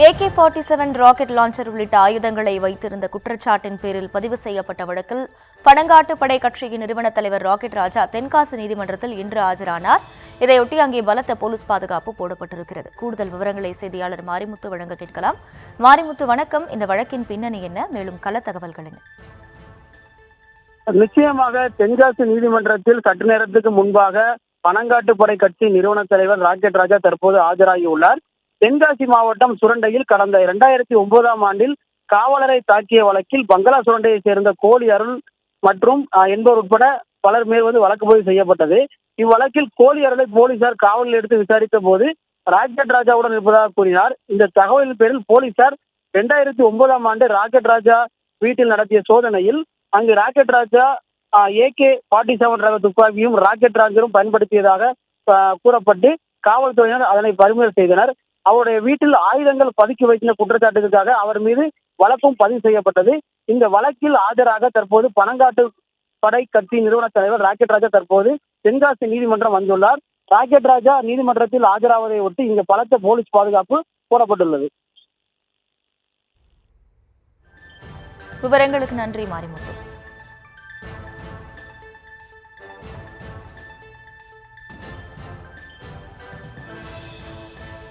AK-47 rocket launcher உள்ளிட்ட ஆயுதங்களை வைத்திருந்த குற்றச்சாட்டின் பேரில் பதிவு செய்யப்பட்ட வழக்கில் பனங்காட்டு படை கட்சியின் நிறுவன தலைவர் ராக்கெட் ராஜா தென்காசி நீதிமன்றத்தில் இன்று ஆஜரானார். இதையொட்டி அங்கே பலத்த போலீஸ் பாதுகாப்பு போடப்பட்டிருக்கிறது. கூடுதல் விவரங்களை செய்தியாளர் மாரிமுத்து வழங்க கேட்கலாம். மாரிமுத்து, வணக்கம். இந்த வழக்கின் பின்னணி என்ன? மேலும் கள தகவல்கள் என்ன? நிச்சயமாக தென்காசி நீதிமன்றத்தில் சற்று நேரத்துக்கு முன்பாக பனங்காட்டு படை கட்சி நிறுவன தலைவர் ராக்கெட் ராஜா தற்போது ஆஜராகியுள்ளார். தென்காசி மாவட்டம் சுரண்டையில் கடந்த 2009ஆம் ஆண்டில் காவலரை தாக்கிய வழக்கில் பங்களா சுரண்டையைச் சேர்ந்த கோழி அருள் மற்றும் என்பவர் உட்பட பலர் மேல் வழக்கு பதிவு செய்யப்பட்டது. இவ்வழக்கில் கோழி அருளை போலீசார் காவலில் எடுத்து விசாரித்த போது ராக்கெட் ராஜாவுடன் இருப்பதாக கூறினார். இந்த தகவலின் பேரில் போலீசார் 2009ஆம் ஆண்டு ராக்கெட் ராஜா வீட்டில் நடத்திய சோதனையில் அங்கு ராக்கெட் ராஜா AK-47 ரக துப்பாக்கியும் ராக்கெட் ராஜரும் பயன்படுத்தியதாக கூறப்பட்டு காவல்துறையினர் அதனை பறிமுதல் செய்தனர். அவருடைய வீட்டில் ஆயுதங்கள் பதுக்கி வைத்த குற்றச்சாட்டுக்காக அவர் மீது வழக்கும் பதிவு செய்யப்பட்டது. இந்த வழக்கில் ஆஜராக தற்போது பனங்காட்டு படை கட்சி நிறுவன தலைவர் ராக்கெட் ராஜா தற்போது தென்காசி நீதிமன்றம் வந்துள்ளார். ராக்கெட் ராஜா நீதிமன்றத்தில் ஆஜராவதை ஒட்டி இங்கு பலத்த போலீஸ் பாதுகாப்பு போடப்பட்டுள்ளது. விவரங்களுக்கு நன்றி மாரிமுத்து.